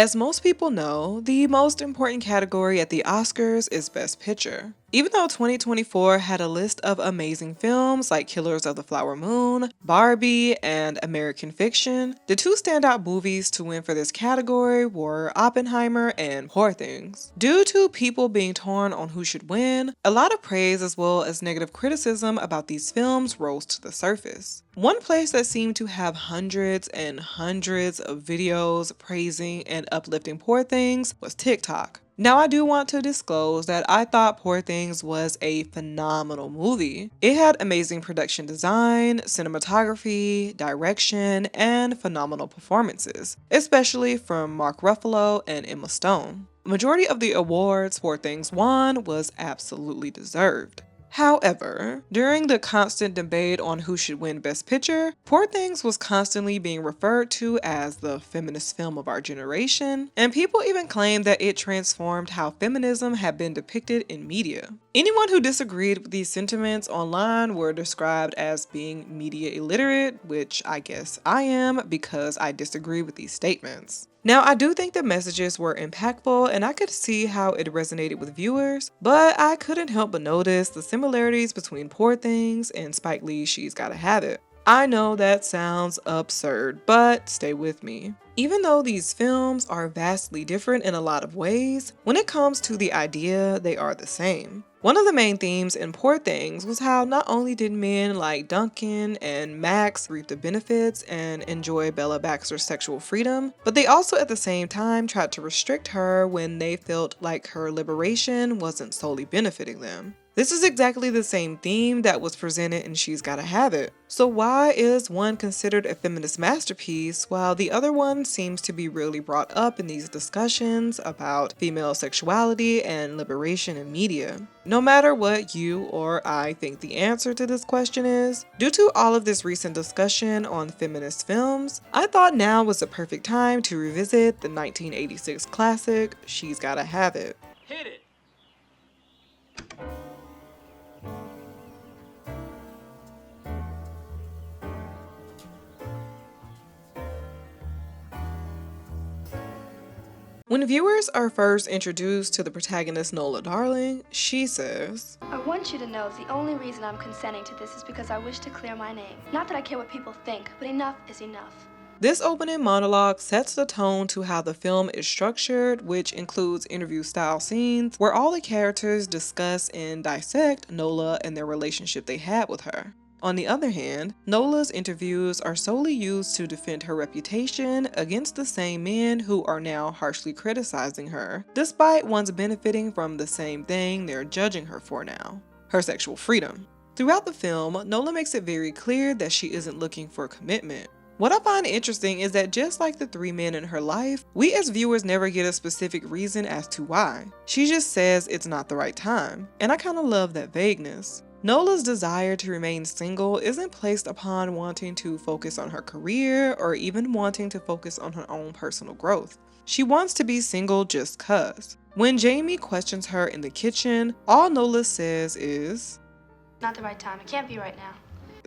As most people know, the most important category at the Oscars is Best Picture. Even though 2024 had a list of amazing films like Killers of the Flower Moon, Barbie, and American Fiction, the two standout movies to win for this category were Oppenheimer and Poor Things. Due to people being torn on who should win, a lot of praise as well as negative criticism about these films rose to the surface. One place that seemed to have hundreds and hundreds of videos praising and uplifting Poor Things was TikTok. Now, I do want to disclose that I thought Poor Things was a phenomenal movie. It had amazing production design, cinematography, direction, and phenomenal performances, especially from Mark Ruffalo and Emma Stone. Majority of the awards Poor Things won was absolutely deserved. However, during the constant debate on who should win Best Picture, Poor Things was constantly being referred to as the feminist film of our generation, and people even claimed that it transformed how feminism had been depicted in media. Anyone who disagreed with these sentiments online were described as being media illiterate, which I guess I am because I disagree with these statements. Now, I do think the messages were impactful and I could see how it resonated with viewers, but I couldn't help but notice the similarities between Poor Things and Spike Lee's She's Gotta Have It. I know that sounds absurd, but stay with me. Even though these films are vastly different in a lot of ways, when it comes to the idea, they are the same. One of the main themes in Poor Things was how not only did men like Duncan and Max reap the benefits and enjoy Bella Baxter's sexual freedom, but they also at the same time tried to restrict her when they felt like her liberation wasn't solely benefiting them. This is exactly the same theme that was presented in She's Gotta Have It. So why is one considered a feminist masterpiece while the other one seems to be rarely brought up in these discussions about female sexuality and liberation in media? No matter what you or I think the answer to this question is, due to all of this recent discussion on feminist films, I thought now was the perfect time to revisit the 1986 classic She's Gotta Have It. Hit it! When viewers are first introduced to the protagonist Nola Darling, she says, I want you to know the only reason I'm consenting to this is because I wish to clear my name. Not that I care what people think, but enough is enough. This opening monologue sets the tone to how the film is structured, which includes interview-style scenes where all the characters discuss and dissect Nola and their relationship they had with her. On the other hand, Nola's interviews are solely used to defend her reputation against the same men who are now harshly criticizing her, despite once benefiting from the same thing they're judging her for now, her sexual freedom. Throughout the film, Nola makes it very clear that she isn't looking for commitment. What I find interesting is that just like the three men in her life, we as viewers never get a specific reason as to why. She just says it's not the right time, and I kind of love that vagueness. Nola's desire to remain single isn't placed upon wanting to focus on her career or even wanting to focus on her own personal growth. She wants to be single just cuz. When Jamie questions her in the kitchen, all Nola says is, Not the right time. It can't be right now.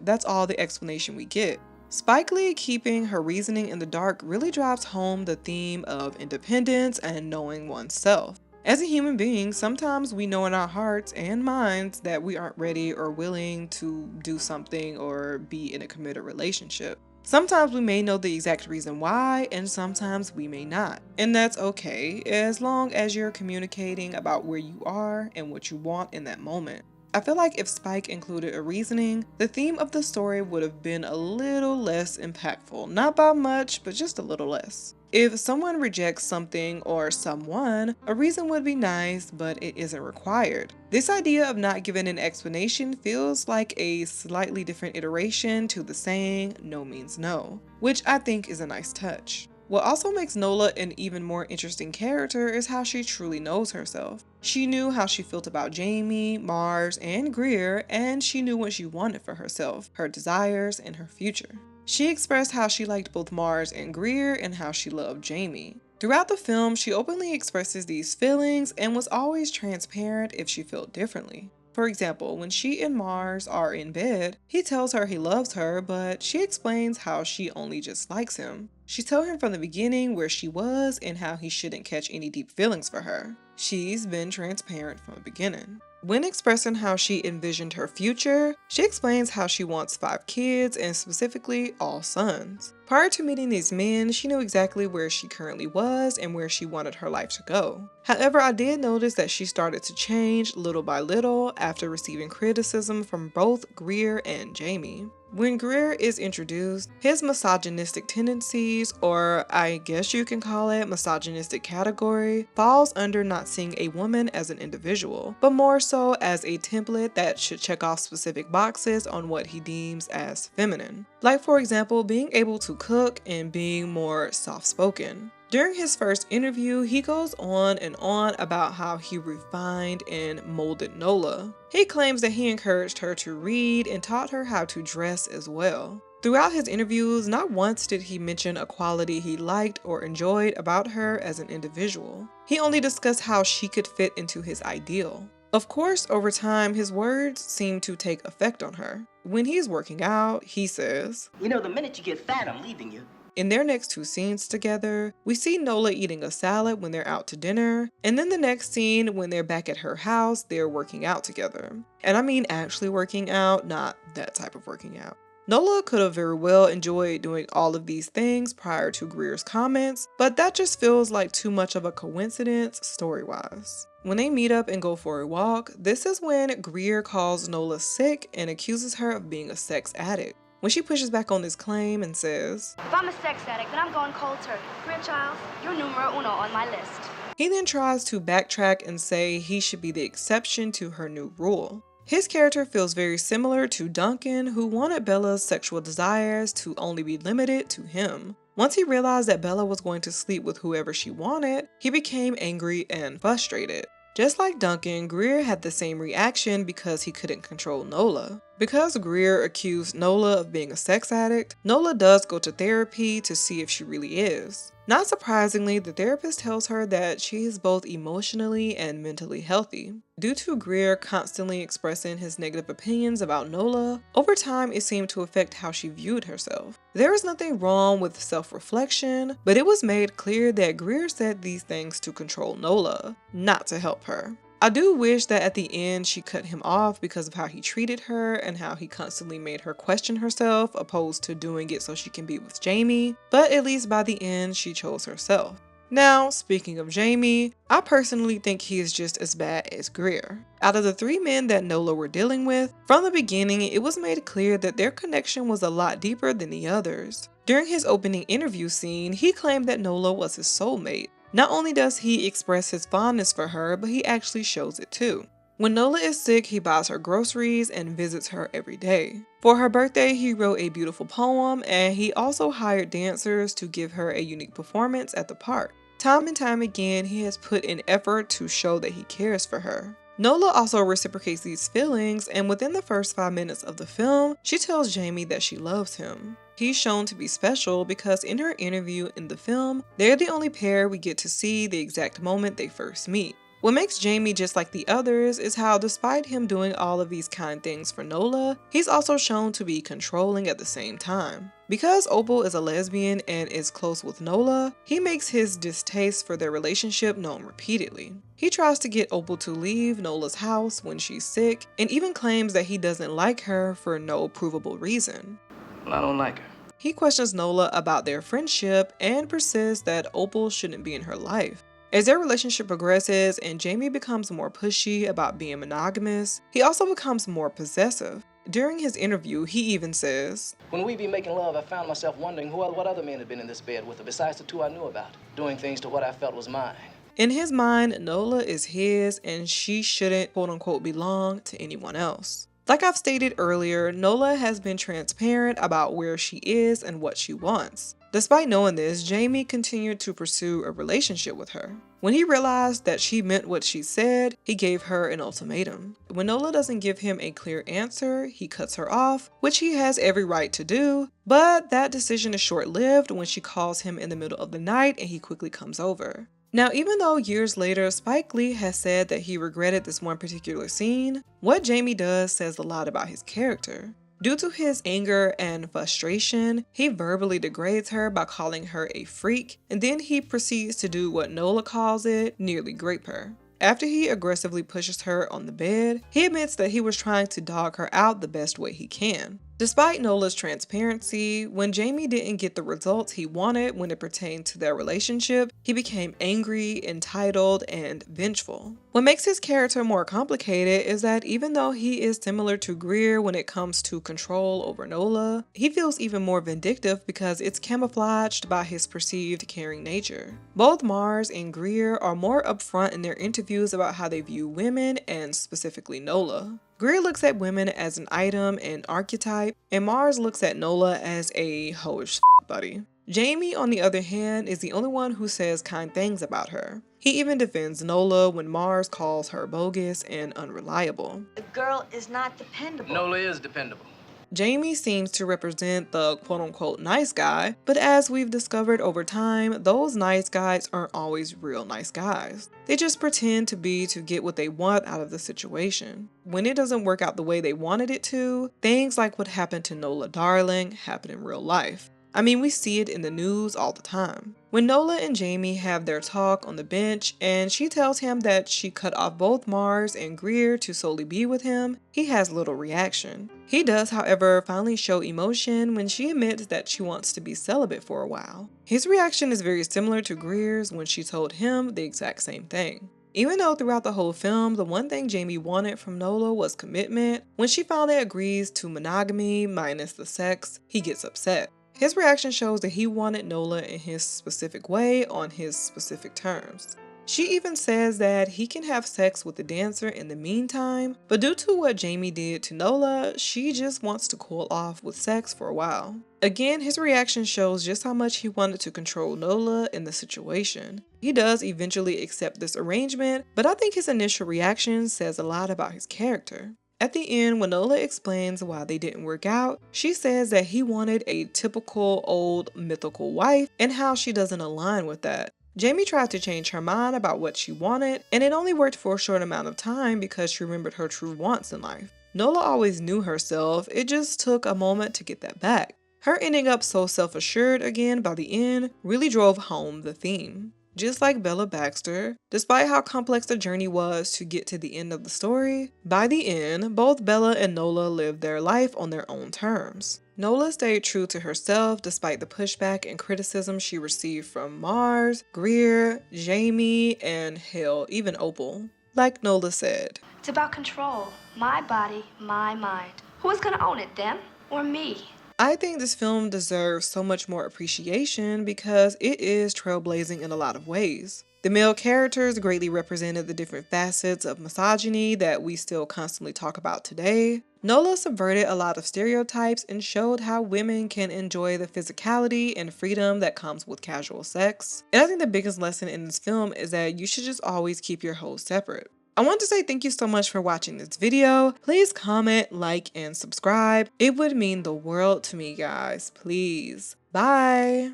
That's all the explanation we get. Spike Lee keeping her reasoning in the dark really drives home the theme of independence and knowing oneself. As a human being, sometimes we know in our hearts and minds that we aren't ready or willing to do something or be in a committed relationship. Sometimes we may know the exact reason why, and sometimes we may not. And that's okay, as long as you're communicating about where you are and what you want in that moment. I feel like if Spike included a reasoning, the theme of the story would have been a little less impactful. Not by much, but just a little less. If someone rejects something or someone, a reason would be nice, but it isn't required. This idea of not giving an explanation feels like a slightly different iteration to the saying, no means no, which I think is a nice touch. What also makes Nola an even more interesting character is how she truly knows herself. She knew how she felt about Jamie, Mars, and Greer, and she knew what she wanted for herself, her desires, and her future. She expressed how she liked both Mars and Greer and how she loved Jamie. Throughout the film, she openly expresses these feelings and was always transparent if she felt differently. For example, when she and Mars are in bed, he tells her he loves her, but she explains how she only just likes him. She told him from the beginning where she was and how he shouldn't catch any deep feelings for her. She's been transparent from the beginning. When expressing how she envisioned her future, she explains how she wants 5 kids and specifically all sons. Prior to meeting these men, she knew exactly where she currently was and where she wanted her life to go. However, I did notice that she started to change little by little after receiving criticism from both Greer and Jamie. When Greer is introduced, his misogynistic tendencies, or I guess you can call it misogynistic category, falls under not seeing a woman as an individual, but more so as a template that should check off specific boxes on what he deems as feminine. Like for example, being able to cook and being more soft-spoken. During his first interview, he goes on and on about how he refined and molded Nola. He claims that he encouraged her to read and taught her how to dress as well. Throughout his interviews, not once did he mention a quality he liked or enjoyed about her as an individual. He only discussed how she could fit into his ideal. Of course, over time, his words seem to take effect on her. When he's working out, he says, "You know, the minute you get fat, I'm leaving you." In their next 2 scenes together, we see Nola eating a salad when they're out to dinner, and then the next scene when they're back at her house, they're working out together. And I mean actually working out, not that type of working out. Nola could have very well enjoyed doing all of these things prior to Greer's comments, but that just feels like too much of a coincidence story-wise. When they meet up and go for a walk, this is when Greer calls Nola sick and accuses her of being a sex addict. When she pushes back on this claim and says, If I'm a sex addict, then I'm going cold turkey. Greer Childs, you're numero uno on my list. He then tries to backtrack and say he should be the exception to her new rule. His character feels very similar to Duncan, who wanted Bella's sexual desires to only be limited to him. Once he realized that Bella was going to sleep with whoever she wanted, he became angry and frustrated. Just like Duncan, Greer had the same reaction because he couldn't control Nola. Because Greer accused Nola of being a sex addict, Nola does go to therapy to see if she really is. Not surprisingly, the therapist tells her that she is both emotionally and mentally healthy. Due to Greer constantly expressing his negative opinions about Nola, over time it seemed to affect how she viewed herself. There is nothing wrong with self-reflection, but it was made clear that Greer said these things to control Nola, not to help her. I do wish that at the end she cut him off because of how he treated her and how he constantly made her question herself opposed to doing it so she can be with Jamie, but at least by the end she chose herself. Now, speaking of Jamie, I personally think he is just as bad as Greer. Out of the 3 men that Nola were dealing with, from the beginning it was made clear that their connection was a lot deeper than the others. During his opening interview scene, he claimed that Nola was his soulmate. Not only does he express his fondness for her, but he actually shows it too. When Nola is sick, he buys her groceries and visits her every day. For her birthday, he wrote a beautiful poem, and he also hired dancers to give her a unique performance at the park. Time and time again, he has put in effort to show that he cares for her. Nola also reciprocates these feelings, and within the first 5 minutes of the film, she tells Jamie that she loves him. He's shown to be special because in her interview in the film, they're the only pair we get to see the exact moment they first meet. What makes Jamie just like the others is how despite him doing all of these kind things for Nola, he's also shown to be controlling at the same time. Because Opal is a lesbian and is close with Nola, he makes his distaste for their relationship known repeatedly. He tries to get Opal to leave Nola's house when she's sick and even claims that he doesn't like her for no provable reason. Well, I don't like her. He questions Nola about their friendship and persists that Opal shouldn't be in her life. As their relationship progresses and Jamie becomes more pushy about being monogamous, he also becomes more possessive. During his interview, he even says, When we be making love, I found myself wondering what other men had been in this bed with her besides the 2 I knew about, doing things to what I felt was mine. In his mind, Nola is his and she shouldn't quote unquote belong to anyone else. Like I've stated earlier, Nola has been transparent about where she is and what she wants. Despite knowing this, Jamie continued to pursue a relationship with her. When he realized that she meant what she said, he gave her an ultimatum. When Nola doesn't give him a clear answer, he cuts her off, which he has every right to do, but that decision is short-lived when she calls him in the middle of the night and he quickly comes over. Now, even though years later Spike Lee has said that he regretted this one particular scene, what Jamie does says a lot about his character. Due to his anger and frustration, he verbally degrades her by calling her a freak, and then he proceeds to do what Nola calls it, nearly grape her. After he aggressively pushes her on the bed, he admits that he was trying to dog her out the best way he can. Despite Nola's transparency, when Jamie didn't get the results he wanted when it pertained to their relationship, he became angry, entitled, and vengeful. What makes his character more complicated is that even though he is similar to Greer when it comes to control over Nola, he feels even more vindictive because it's camouflaged by his perceived caring nature. Both Mars and Greer are more upfront in their interviews about how they view women, and specifically Nola. Greer looks at women as an item and archetype, and Mars looks at Nola as a hoish buddy. Jamie, on the other hand, is the only one who says kind things about her. He even defends Nola when Mars calls her bogus and unreliable. The girl is not dependable. Nola is dependable. Jamie seems to represent the quote-unquote nice guy, but as we've discovered over time, those nice guys aren't always real nice guys. They just pretend to be to get what they want out of the situation. When it doesn't work out the way they wanted it to, things like what happened to Nola Darling happen in real life. I mean, we see it in the news all the time. When Nola and Jamie have their talk on the bench and she tells him that she cut off both Mars and Greer to solely be with him, he has little reaction. He does, however, finally show emotion when she admits that she wants to be celibate for a while. His reaction is very similar to Greer's when she told him the exact same thing. Even though throughout the whole film, the one thing Jamie wanted from Nola was commitment, when she finally agrees to monogamy minus the sex, he gets upset. His reaction shows that he wanted Nola in his specific way on his specific terms. She even says that he can have sex with the dancer in the meantime, but due to what Jamie did to Nola, she just wants to cool off with sex for a while. Again, his reaction shows just how much he wanted to control Nola in the situation. He does eventually accept this arrangement, but I think his initial reaction says a lot about his character. At the end, when Nola explains why they didn't work out, she says that he wanted a typical old mythical wife and how she doesn't align with that. Jamie tried to change her mind about what she wanted, and it only worked for a short amount of time because she remembered her true wants in life. Nola always knew herself, it just took a moment to get that back. Her ending up so self-assured again by the end really drove home the theme. Just like Bella Baxter, despite how complex the journey was to get to the end of the story, by the end, both Bella and Nola lived their life on their own terms. Nola stayed true to herself despite the pushback and criticism she received from Mars, Greer, Jamie, and hell, even Opal. Like Nola said, It's about control. My body, my mind. Who's gonna own it, them or me? I think this film deserves so much more appreciation because it is trailblazing in a lot of ways. The male characters greatly represented the different facets of misogyny that we still constantly talk about today. Nola subverted a lot of stereotypes and showed how women can enjoy the physicality and freedom that comes with casual sex. And I think the biggest lesson in this film is that you should just always keep your hoes separate. I want to say thank you so much for watching this video. Please comment, like, and subscribe. It would mean the world to me, guys. Please. Bye.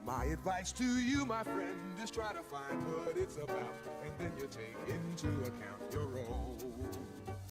My advice to you, my friend, is try to find what it's about, and then you take into account your own